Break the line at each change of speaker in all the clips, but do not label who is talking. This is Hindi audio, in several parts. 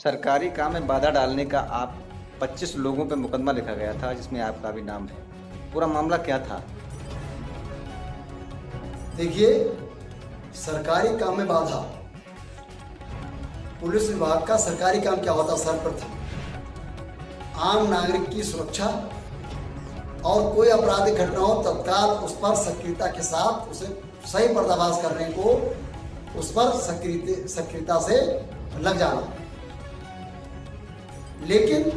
सरकारी काम में बाधा डालने का आप 25 लोगों पे मुकदमा लिखा गया था जिसमें आपका भी नाम है। पूरा मामला क्या था?
देखिए, सरकारी काम में बाधा, पुलिस विभाग का सरकारी काम क्या होता है? सर्वप्रथम आम नागरिक की सुरक्षा और कोई आपराधिक घटना हो तत्काल उस पर सक्रियता के साथ उसे सही पर्दाफाश करने को, उस पर सक्रियता से लग जाना। लेकिन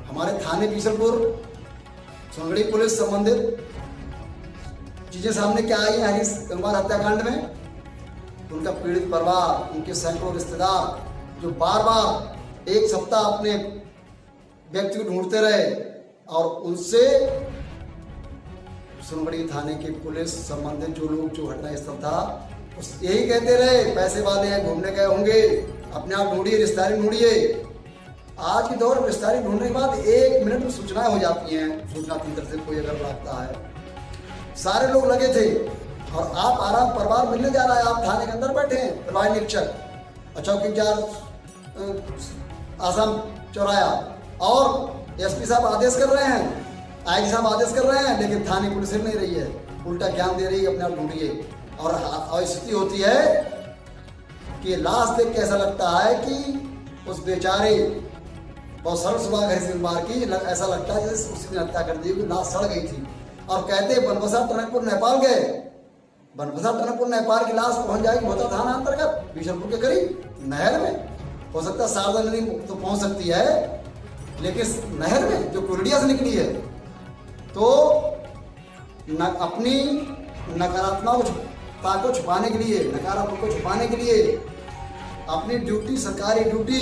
हमारे थाने बीसलपुर सोनगढ़ी पुलिस संबंधित चीजें सामने क्या आई है हरीश गंगवार हत्याकांड में? उनका पीड़ित परिवार, उनके सैकड़ों रिश्तेदार जो बार बार एक सप्ताह अपने व्यक्ति को ढूंढते रहे और उनसे सोनगढ़ी थाने के पुलिस संबंधित जो लोग, जो घटनास्थल था, उस यही कहते रहे पैसे वाले हैं, घूमने गए होंगे, अपने आप ढूंढिए, रिश्तेदारी ढूंढिए। आज के दौर में रिश्तेदारी ढूंढने के बाद 1 मिनट में सूचनाएं हो जाती हैं। सूचना केंद्र से कोई अगर लगता है, सारे लोग लगे थे और आप आराम परिवार मिलने जा रहा है, आप थाने के अंदर बैठे हैं, प्रभारी निरीक्षक, चौकीदार आसाम चौराया और एसपी साहब आदेश कर रहे हैं, आईजी साहब आदेश कर रहे हैं, लेकिन थाने पुलिस नहीं रही है, उल्टा ज्ञान दे रही है अपने आप ढूंढिए। और स्थिति होती है कि लाश देख के ऐसा लगता है कि उस बेचारे बहुत सरल सुबह घर से मार की, ऐसा लगता है जैसे उसी ने हत्या कर दी, लाश सड़ गई थी। और कहते बनबसा टनकपुर नेपाल गए, बनबसा टनकपुर नेपाल की लाश पहुंच जाएगी होता थाना अंतर्गत बीसलपुर के करीब नहर में। हो सकता है शारदा नदी तो पहुंच सकती है, लेकिन नहर में जो कुरडिया से निकली है, तो अपनी नकारात्मकता को छुपाने के लिए, नकारात्मक को छुपाने के लिए, अपनी ड्यूटी, सरकारी ड्यूटी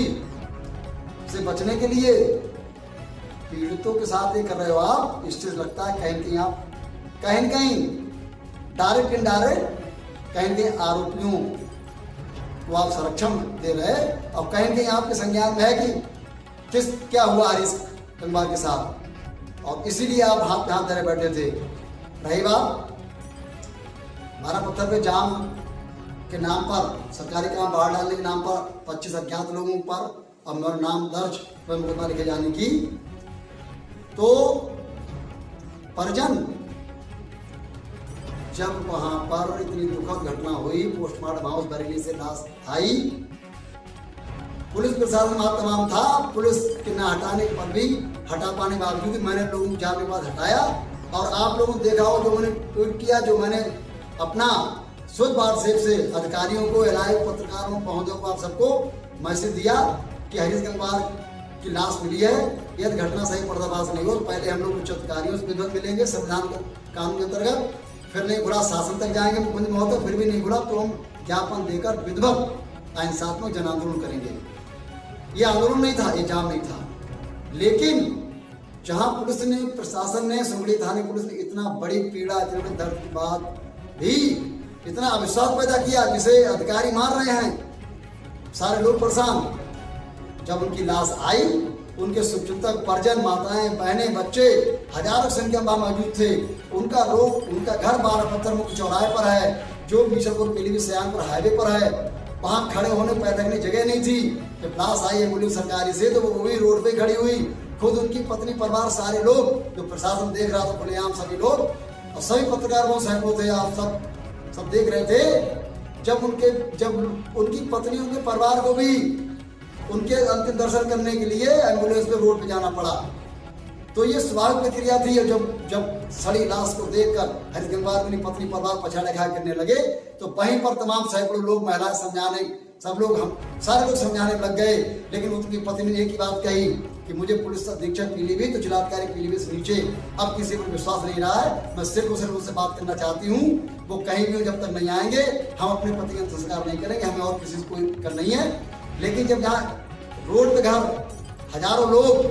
से बचने के लिए पीड़ितों के साथ ये कर रहे हो आप। स्टेज लगता है कहीं न कहीं डायरेक्ट इनडायरेक्ट, कहीं न कहीं आरोपियों को आप संरक्षण दे रहे, और कहीं न कहीं आपके संज्ञान में है कि क्या हुआ हरीश गंगवार के साथ, और इसीलिए आप हाथ पे हाथ धरे बैठे थे। रही बात बारह पत्थर पे जाम के नाम पर, सरकारी काम बाहर डालने के नाम पर 25 अज्ञात लोगों पर अब मेरा नाम दर्ज पर मुकदमा लिखे जाने की, तो परिजन जब वहां पर इतनी दुखद घटना हुई, पोस्टमार्टम हाउस बरेली से लाश आई, पुलिस प्रशासन वहां तमाम था, पुलिस के न हटाने पर भी, हटा पाने के बावजूद मैंने लोगों को जाने के बाद हटाया। और आप लोगों ने देखा हो जो मैंने ट्वीट किया, जो मैंने अपना शुद्ध व्हाट्सएप से अधिकारियों को, एलआई पत्रकारों, महोदयों को, आप सबको मैसेज दिया कि हरीश गंगवार की लाश मिली है, यदि घटना सही पर्दाफाश नहीं हो तो पहले हम लोग उच्च अधिकारियों से विधिवत मिलेंगे संविधान कानून के अंतर्गत, फिर नहीं घुड़ा शासन तक जाएंगे मुख्यमंत्री महोदय, फिर भी नहीं घुड़ा तो हम ज्ञापन देकर विधिवत अहिंसात्मक जन आंदोलन करेंगे। ये आंदोलन नहीं था, ये जाम नहीं था, लेकिन जहां पुलिस ने, प्रशासन ने, सोनगढ़ी थाने पुलिस ने इतना बड़ी पीड़ा, इतने बड़े दर्द के बाद भी इतना अविश्वास पैदा किया, जिसे अधिकारी मार रहे हैं, सारे लोग परेशान। जब उनकी लाश आई, उनके शुभचिंतक, परिजन, माताएं, बहनें, बच्चे हजारों संख्या में मौजूद थे। उनका लोग, उनका घर 12 पत्थर मुख्य चौराहे पर है, जो बीसलपुर पीलीभीत सयानपुर हाईवे पर है, वहां खड़े होने पैदल की जगह नहीं थी। जब लाश आई एम्बुलेंस सरकारी से, तो वो भी रोड पे खड़ी हुई, खुद उनकी पत्नी, परिवार, सारे लोग, जो प्रशासन देख रहा था, खुलेआम सभी लोग, और सभी पत्रकार बहुत सैकड़ों थे, आप सब देख रहे थे। जब उनकी पत्नी, उनके परिवार को भी उनके अंतिम दर्शन करने के लिए एम्बुलेंस पे रोड पे जाना पड़ा, तो ये स्वाभाविक प्रक्रिया थी। जब सड़ी लाश को देखकर हरीश गंगवार अपनी पत्नी, परिवार पछाड़े खा करने लगे, तो वहीं पर तमाम सैकड़ों लोग, महिलाएं समझाने, सब लोग, हम सारे लोग समझाने लग गए। लेकिन उनकी पत्नी ने एक ही बात कही कि मुझे पुलिस अधीक्षक पीलीभीत, तो जिलाधिकारी पीलीभीत से नीचे अब किसी पर विश्वास नहीं रहा है, मैं सिर्फ उनसे बात करना चाहती हूँ, वो कहीं भी जब तक नहीं आएंगे हम अपने पति का संस्कार नहीं करेंगे, हमें और किसी से कोई कर नहीं है। लेकिन जब यहाँ रोड पे घर हजारों लोग,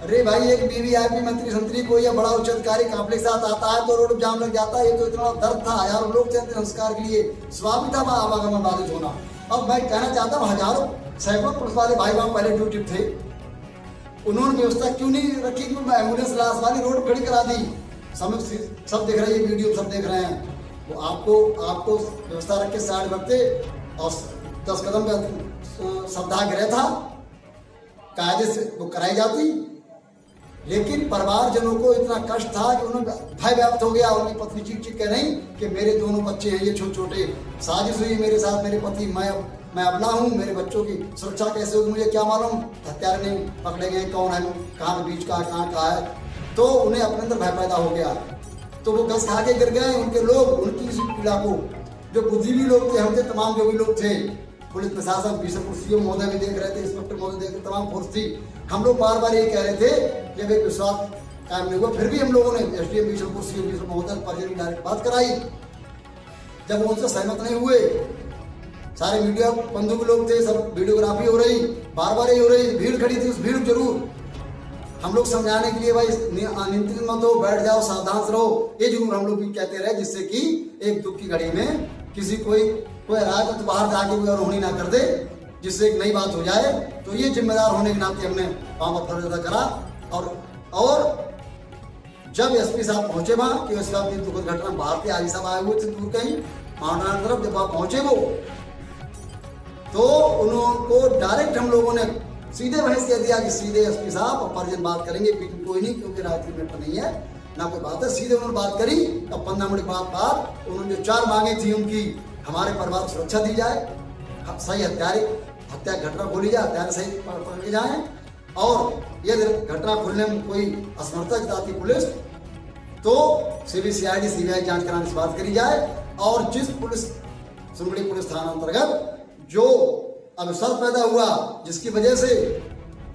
अरे भाई, एक वीवीआईपी मंत्री संतरी कोई या बड़ा उच्च अधिकारी काफले के साथ आता है तो रोड जाम लग जाता है। ये तो इतना दर्द था, हजारों लोग थे अंतिम संस्कार के लिए, स्वाभाविक था आवागमन बाधित होना। अब मैं कहना चाहता हूँ, हजारों सैकड़ों पुलिस वाले भाई वहां पहले ड्यूटी थे, उन्होंने व्यवस्था क्यों नहीं रखी कि एम्बुलेंस लाश वाली रोड खड़ी करा दी? सब देख रहे हैं, वीडियो सब देख रहे हैं, वो आपको व्यवस्था रख के साइड रखते और 10 कदम का सत्याग्रह था, कायदे से वो कराई जाती, लेकिन परिवारजनों को इतना कष्ट था कि उन्हें भय व्याप्त हो गया। उनकी पत्नी चीख चीख कह रही कि मेरे दोनों बच्चे हैं, ये छोटे छोटे, साजिश हुई मेरे साथ, मेरे पति, मैं अबला हूँ, मेरे बच्चों की सुरक्षा कैसे होगी मुझे क्या मालूम, हत्यारे नहीं पकड़े गए, कौन है, कहाँ बीच का कहाँ का है। तो उन्हें अपने अंदर भय पैदा हो गया, तो वो घस खा के गिर गए। उनके लोग उनकी इस पीड़ा को, जो बुद्धिजीवी लोग थे, हम थे, तमाम जो भी लोग थे, पुलिस प्रशासन, बीसलपुर सीओ महोदय भी देख रहे थे, इंस्पेक्टर महोदय देख रहे, तमाम फोर्स थी। हम लोग बार बार ये कह रहे थे जब एक विश्वास कायम नहीं हुआ, फिर भी हम लोगों ने एसडीएम बीसलपुर सीओ बीसलपुर महोदय पर डायरेक्ट बात कराई। जब वो उनसे सहमत नहीं हुए, सारे मीडिया बंधु के लोग थे, सब वीडियोग्राफी हो रही, बार बार ही हो रही, भीड़ खड़ी थी, उस भीड़ जरूर हम लोग समझाने के लिए भाई नियंत्रित मत हो, बैठ जाओ, सावधान रहो, ये जरूर हम लोग भी कहते रहे, जिससे कि एक दुख की घड़ी में किसी कोई राज तो बाहर जाके कोई अनहोनी ना कर दे, जिससे एक नई बात हो जाए। तो ये जिम्मेदार होने के नाते हमने वहां पर फर्ज अदा करा। और जब एसपी साहब पहुंचे वहां, कि उसका दुखद घटना बाहर के आजी साहब आए हुए थे दूर कहीं माउंटेन तरफ, जब वहां पहुंचे वो, तो उनको डायरेक्ट हम लोगों ने सीधे वहीं कह दिया कि सीधे एसपी साहब और परिजन बात करेंगे, कोई नहीं, क्योंकि राजनीति में नहीं है ना कोई बात है। सीधे उन्होंने बात करी। अब 15 मिनट बाद उन्होंने जो 4 मांगे थी उनकी, हमारे परिवार को सुरक्षा दी जाए, सही हत्या घटना खोली जाए, हत्यारे सही पकड़े जाए, और यदि घटना खुलने में कोई असमर्थता जताती पुलिस, तो सीबीसीआईडी सीबीआई जांच कराने से बात करी जाए। और जिस पुलिस सुनगड़ी पुलिस थाना अंतर्गत जो अविश्वास पैदा हुआ, जिसकी वजह से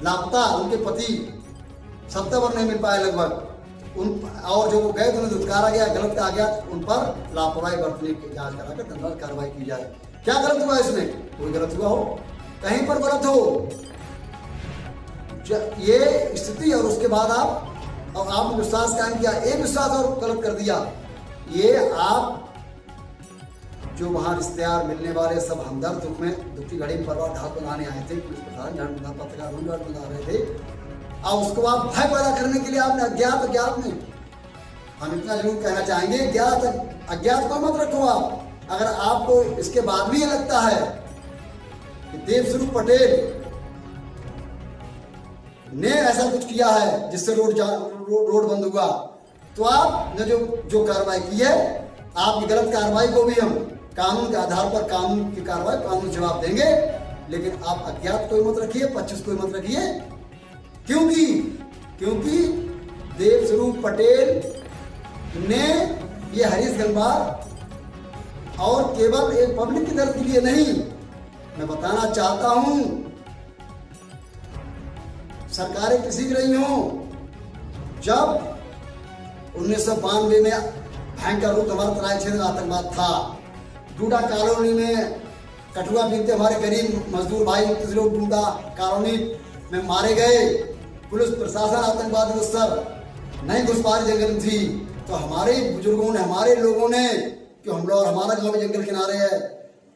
लापता उनके पति 7 वर्ष नहीं मिल पाए लगभग, उन और जो वो गए तो उन्हें दुत्कारा गया, गलत कहा गया, उन पर लापरवाही बरतने की जांच कराकर दंडात्मक कार्रवाई की जाए। क्या गलत हुआ इसमें? कोई गलत हुआ हो, कहीं पर गलत हो, ये स्थिति, और उसके बाद आपने विश्वास कायम किया, एक विश्वास और गलत कर दिया। ये आप जो वहाँ रिश्तेदार मिलने वाले सब हमदर्द दुख की घड़ी में परिवार ढाल बनाने आए थे, पुलिस प्रशासन झाड़ बना, पत्रकार बना रहे थे, और उसको आप भय पैदा करने के लिए आपने अज्ञात में, हम इतना जरूर कहना चाहेंगे, अज्ञात को मत रखो आप। अगर आपको इसके बाद भी ये लगता है कि देवस्वरूप पटेल ने ऐसा कुछ किया है जिससे रोड बंद हुआ, तो आपने जो कार्रवाई की है, आपकी गलत कार्रवाई को भी हम कानून के आधार पर कानून की कार्रवाई, कानून जवाब देंगे, लेकिन आप अज्ञात कोई मत रखिए, 25 कोई मत रखिए। क्योंकि देवस्वरूप पटेल ने ये हरीश गंगवार, और केवल एक पब्लिक के दर्द के लिए नहीं, मैं बताना चाहता हूं, सरकारें किसी की रही हो, जब 1992 में भयंकर रूप हमारे तराई क्षेत्र में आतंकवाद था, डूडा कॉलोनी में कठुआ बीनते हमारे गरीब मजदूर भाई लोग डूडा कॉलोनी में मारे गए, पुलिस प्रशासन आतंकवाद उस सर नहीं घुस पा रही जंगल में थी, तो हमारे बुजुर्गों ने, हमारे लोगों ने, कि हम लोग, हमारा गाँव जंगल किनारे है,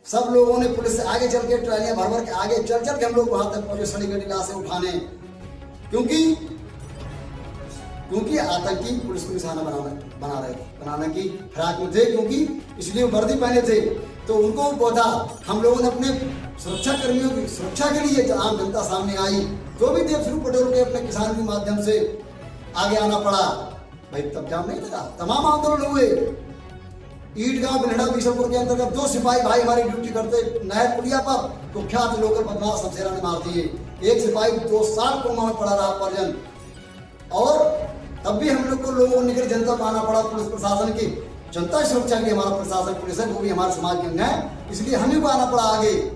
सब लोगों ने पुलिस से आगे चल के, ट्रालियां भर भर के आगे चल के हम लोग वहां तक पहुंचे, सड़ी गड़ी लाशें उठाने, क्योंकि आतंकी पुलिस को निशाना बनाने की फिराक में थे, क्योंकि इसलिए वर्दी पहने थे। तो उनको पौधा, हम लोगों ने अपने सुरक्षा कर्मियों की सुरक्षा के लिए आम जनता सामने आई, तो भी देवस्वरूप पटेल के अपने किसान के माध्यम से आगे आना पड़ा। भाई तब जाम नहीं लगा, तमाम आंदोलन हुए। ईटगांव बिलहड़ा बीसलपुर के अंतर्गत 2 सिपाही भाई हमारी ड्यूटी करते नहर पुलिया पर, कुख्यात लोकल बदमाश शमशेरा ने मार दिए। एक सिपाही 2 साल कोमा में पड़ा रहा परिजन, और तब भी हम लोग को लोगों को निकल जनता पाना पड़ा। पुलिस प्रशासन की जनता की सुरक्षा के लिए हमारा प्रशासन पुलिस है, वो भी हमारे समाज के अंग है, इसलिए हमें को आना पड़ा आगे,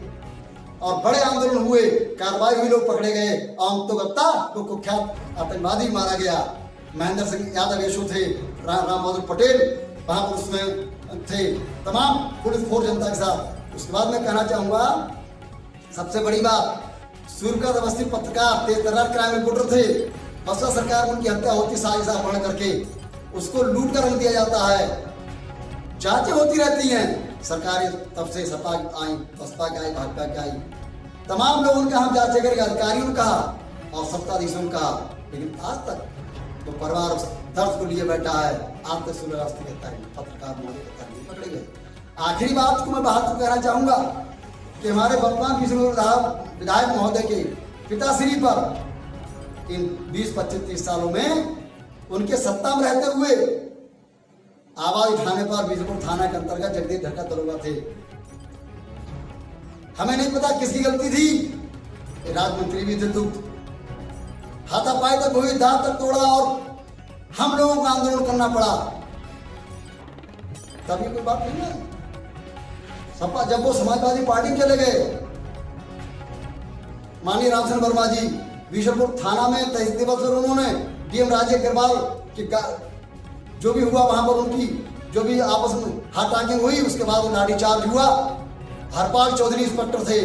और बड़े आंदोलन हुए, कार्रवाई हुई, लोग पकड़े गए। तो गप्ता तो कुख्यात आतंकवादी मारा गया, महेंद्र सिंह यादव यशु थे, राम बहादुर पटेल वहां पर उसमें थे, तमाम पुलिस फोर्स जनता के साथ। उसके बाद मैं कहना चाहूंगा, सबसे बड़ी बात, सूर्यकांत अवस्थी पत्रकार तेज-तर्रार क्राइम रिपोर्टर थे, बसपा सरकार में उनकी हत्या होती साजिश पढ़ करके, उसको लूट कर रख दिया जाता है, जांचें होती रहती हैं, सरकारें तब से सपा आई, बसपा की आई, भाजपा की आई, तमाम लोगों ने हम जांचें करेंगे, अधिकारियों ने कहा और सत्ताधीशों ने कहा, लेकिन आज तक तो परिवार दर्द को लिए बैठा है। आज तक सुव्यवस्था पत्रकार महोदय पकड़े गए। आखिरी बात को मैं बात कहना चाहूंगा, कि हमारे वर्तमान विधायक महोदय के पिताश्री पर इन 20, 25, 30 सालों में उनके सत्ता में रहते हुए आवाज उठाने पर बीजपुर थाना के अंतर्गत जगदीश धक्का दरोगा थे। हमें नहीं पता किसकी गलती थी, राज्य मंत्री भी थे, दुख हाथापाई तक हुई, दांत तक तोड़ा और हम लोगों को आंदोलन करना पड़ा। तभी कोई बात नहीं है। सपा जब वो समाजवादी पार्टी चले गए, माननीय रामचंद्र वर्मा जी बीशरपुर थाना में तहसील दिवस पर उन्होंने डीएम राजे अग्रवाल की जो भी हुआ वहां पर उनकी जो भी आपस में हाथ टांगिंग हुई, उसके बाद लाठीचार्ज हुआ। हरपाल चौधरी इंस्पेक्टर थे,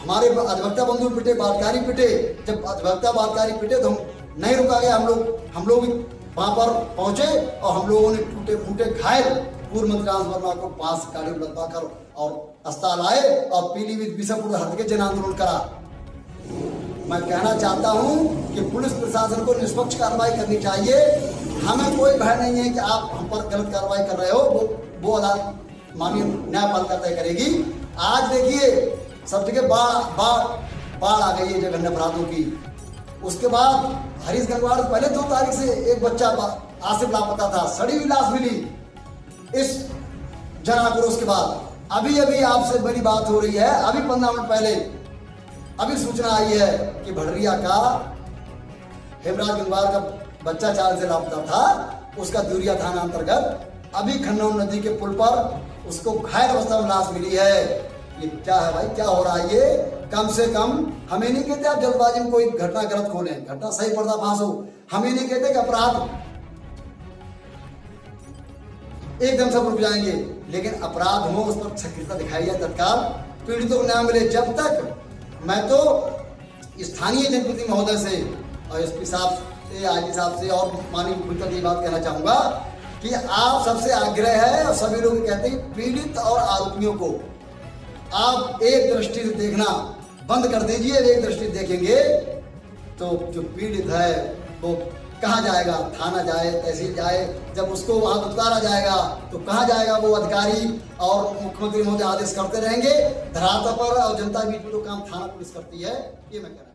हमारे अधिवक्ता बंधु पिटे, बादकारी पिटे। जब अधिवक्ता बादकारी पिटे तो हम नहीं रुका गया, हम लोग वहां पर पहुंचे और हम लोगों ने टूटे फूटे घायल पूर्व मंत्री रामचंद्र वर्मा को 5 गाड़ी लदवा कर और अस्पताल आए और पीलीभीत बीसरपुर हट के जन आंदोलन करा। मैं कहना चाहता हूं कि पुलिस प्रशासन को निष्पक्ष कार्रवाई करनी चाहिए। हमें कोई भय नहीं है कि आप हम पर गलत कार्रवाई कर रहे हो, वो अदालत माननीय न्यायपालिका तय करेगी। आज देखिए सब जगह बाढ़ आ गई है जघन्य अपराधों की। उसके बाद हरीश गंगवाड़ पहले 2 तारीख से एक बच्चा आसिफ लापता था, सड़ी हुई लाश मिली। इस जन आक्रोश के बाद अभी आपसे बड़ी बात हो रही है, अभी 15 मिनट पहले अभी सूचना आई है कि भड़रिया का हेमराज गंगवार का बच्चा 4 से लापता था, उसका दूरिया थाना अंतर्गत अभी खन्नौर नदी के पुल पर उसको घायल अवस्था में लाश मिली है। ये क्या है भाई, क्या हो रहा है ये? कम से कम हमें नहीं कहते आप जल्दबाजी में कोई घटना गलत खोलें, घटना सही पर्दाफाश हो। हमें नहीं कहते कि अपराध एकदम से रुक जाएंगे, लेकिन अपराध हो उस पर सक्रियता दिखाई जाए, तत्काल पीड़ितों को न्याय मिले। जब तक मैं तो स्थानीय जनप्रतिनिधि महोदय से और एसपी साहब से, आईजी साहब से और माननीय मुख्यमंत्री ये बात कहना चाहूंगा कि आप सबसे आग्रह है और सभी लोग कहते हैं पीड़ित और आरोपियों को आप एक दृष्टि से देखना बंद कर दीजिए। एक दृष्टि देखेंगे तो जो पीड़ित है वो कहाँ जाएगा? थाना जाए, तहसील जाए, जब उसको वहां उतारा जाएगा तो कहाँ जाएगा? वो अधिकारी और मुख्यमंत्री महोदय आदेश करते रहेंगे धरातल पर और जनता बीच में जो काम थाना पुलिस करती है, ये मैं कह रहा हूं।